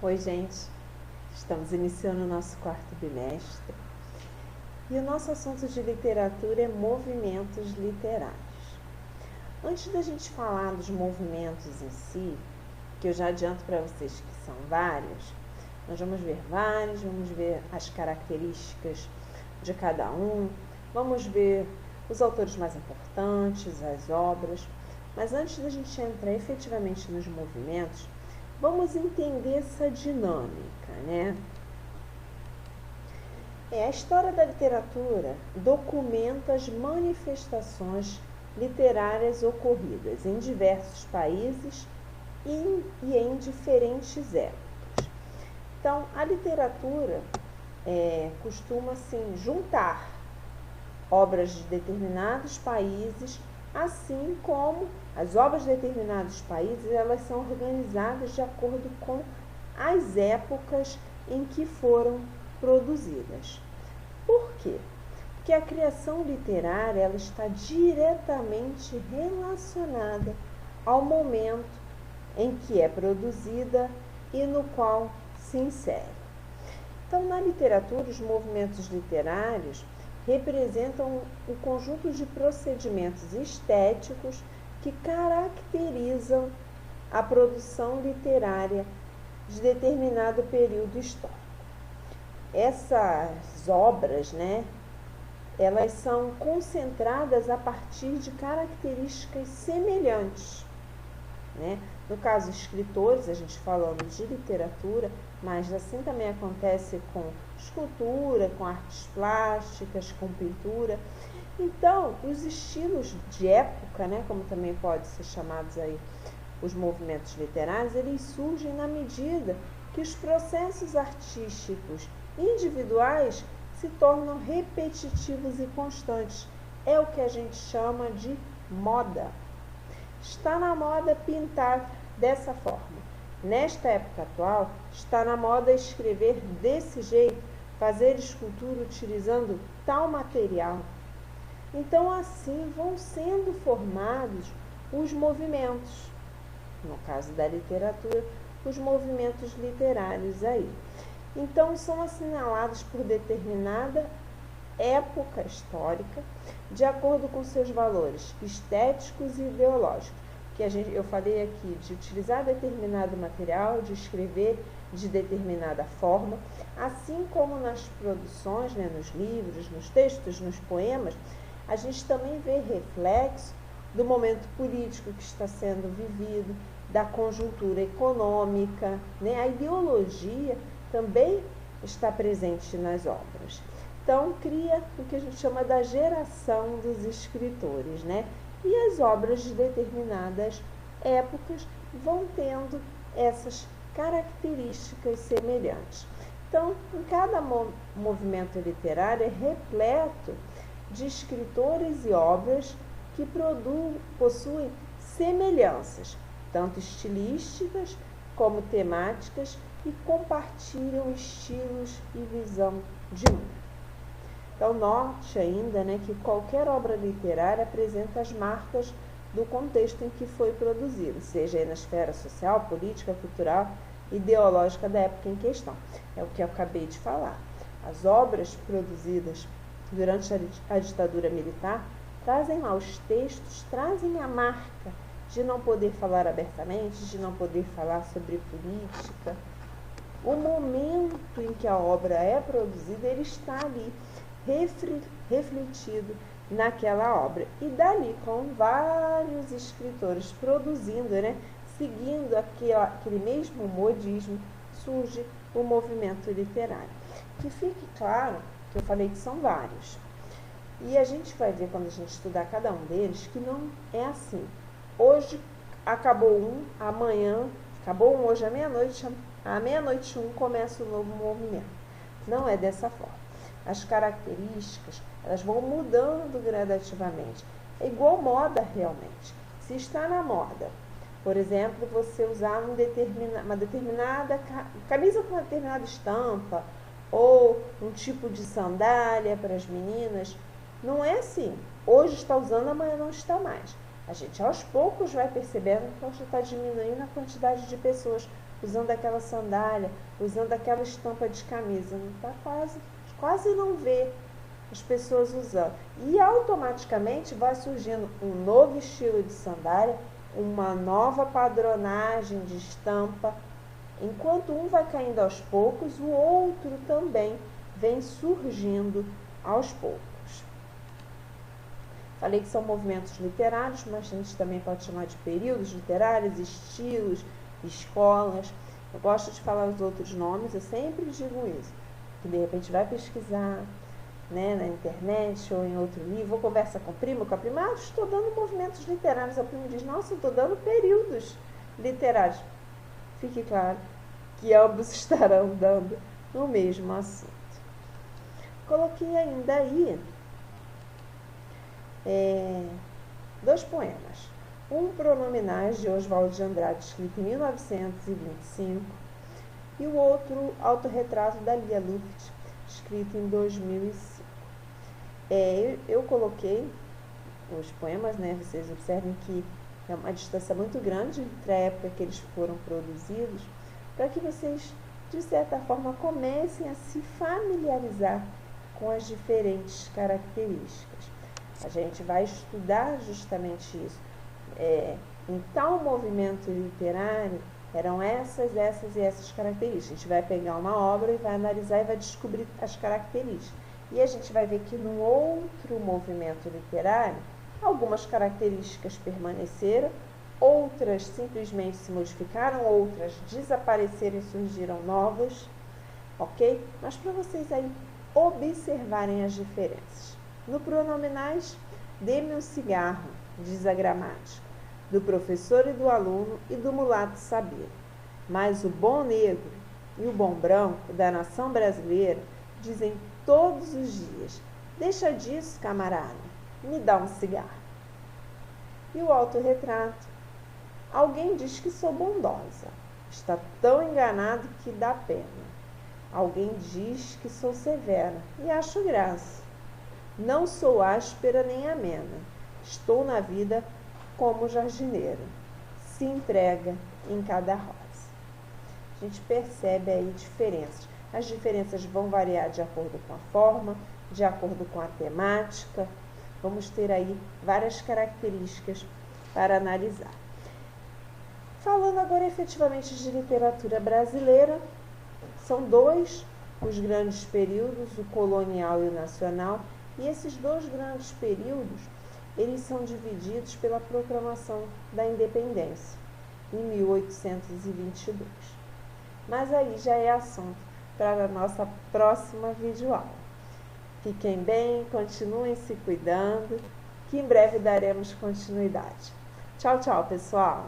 Oi, gente. Estamos iniciando o nosso quarto bimestre e o nosso assunto de literatura é movimentos literários. Antes da gente falar dos movimentos em si, que eu já adianto para vocês que são vários, nós vamos ver vários, vamos ver as características de cada um, vamos ver os autores mais importantes, as obras, mas antes da gente entrar efetivamente nos movimentos, vamos entender essa dinâmica, né? A história da literatura documenta as manifestações literárias ocorridas em diversos países e em diferentes épocas. Então, a literatura costuma assim, juntar obras de determinados países, assim como as obras de determinados países, elas são organizadas de acordo com as épocas em que foram produzidas. Por quê? Porque a criação literária ela está diretamente relacionada ao momento em que é produzida e no qual se insere. Então, na literatura, os movimentos literários representam um conjunto de procedimentos estéticos que caracterizam a produção literária de determinado período histórico. Essas obras, elas são concentradas a partir de características semelhantes. No caso, escritores, a gente falando de literatura, mas assim também acontece com escultura, com artes plásticas, com pintura. Então, os estilos de época, como também pode ser chamados aí os movimentos literários, eles surgem na medida que os processos artísticos individuais se tornam repetitivos e constantes. É o que a gente chama de moda. Está na moda pintar dessa forma. Nesta época atual, está na moda escrever desse jeito, fazer escultura utilizando tal material. Então, assim vão sendo formados os movimentos. No caso da literatura, os movimentos literários aí. Então, são assinalados por determinada época histórica, de acordo com seus valores estéticos e ideológicos. Que eu falei aqui de utilizar determinado material, de escrever de determinada forma, assim como nas produções, nos livros, nos textos, nos poemas, a gente também vê reflexo do momento político que está sendo vivido, da conjuntura econômica, A ideologia também está presente nas obras. Então, cria o que a gente chama da geração dos escritores, E as obras de determinadas épocas vão tendo essas características semelhantes. Então, em cada movimento literário é repleto de escritores e obras que possuem semelhanças, tanto estilísticas como temáticas, e compartilham estilos e visão de mundo. Então, note ainda que qualquer obra literária apresenta as marcas do contexto em que foi produzido, seja aí na esfera social, política, cultural, ideológica da época em questão. É o que eu acabei de falar. As obras produzidas durante a ditadura militar trazem lá os textos, trazem a marca de não poder falar abertamente, de não poder falar sobre política. O momento em que a obra é produzida, ele está ali refletido naquela obra. E dali, com vários escritores produzindo, seguindo aquele mesmo modismo, surge o movimento literário. Que fique claro que eu falei que são vários. E a gente vai ver, quando a gente estudar cada um deles, que não é assim. Hoje acabou um, amanhã, acabou um hoje à meia-noite um começa o novo movimento. Não é dessa forma. As características, elas vão mudando gradativamente. É igual moda realmente. Se está na moda, por exemplo, você usar uma determinada camisa com uma determinada estampa, ou um tipo de sandália para as meninas, não é assim. Hoje está usando, amanhã não está mais. A gente aos poucos vai percebendo que está diminuindo a quantidade de pessoas usando aquela sandália, usando aquela estampa de camisa. Não tá quase não vê as pessoas usando. E automaticamente vai surgindo um novo estilo de sandália, uma nova padronagem de estampa. Enquanto um vai caindo aos poucos, o outro também vem surgindo aos poucos. Falei que são movimentos literários, mas a gente também pode chamar de períodos literários, estilos, escolas. Eu gosto de falar os outros nomes, eu sempre digo isso. Que de repente vai pesquisar, né, na internet ou em outro livro, ou conversa com o primo, estou dando movimentos literários. O primo diz, nossa, eu estou dando períodos literários. Fique claro que ambos estarão dando no mesmo assunto. Coloquei ainda aí 2 poemas. Um Pronominais, de Oswald de Andrade, escrito em 1925, e o outro Autorretrato da Lia Luft, escrito em 2005. Eu coloquei os poemas, né? Vocês observem que é uma distância muito grande entre a época que eles foram produzidos, para que vocês, de certa forma, comecem a se familiarizar com as diferentes características. A gente vai estudar justamente isso. Em tal movimento literário, eram essas e essas características. A gente vai pegar uma obra e vai analisar e vai descobrir as características. E a gente vai ver que no outro movimento literário, algumas características permaneceram, outras simplesmente se modificaram, outras desapareceram e surgiram novas, ok? Mas para vocês aí observarem as diferenças. No Pronominais, dê-me um cigarro, diz a gramática, do professor e do aluno e do mulato sabido. Mas o bom negro e o bom branco da nação brasileira dizem todos os dias, deixa disso, camarada, me dá um cigarro. E o autorretrato, alguém diz que sou bondosa, está tão enganado que dá pena. Alguém diz que sou severa e acho graça. Não sou áspera nem amena, estou na vida como jardineira, se entrega em cada rosa. A gente percebe aí diferenças. As diferenças vão variar de acordo com a forma, de acordo com a temática. Vamos ter aí várias características para analisar. Falando agora efetivamente de literatura brasileira, são 2 os grandes períodos, o colonial e o nacional, e esses 2 grandes períodos, eles são divididos pela proclamação da independência, em 1822. Mas aí já é assunto para a nossa próxima videoaula. Fiquem bem, continuem se cuidando, que em breve daremos continuidade. Tchau, tchau, pessoal!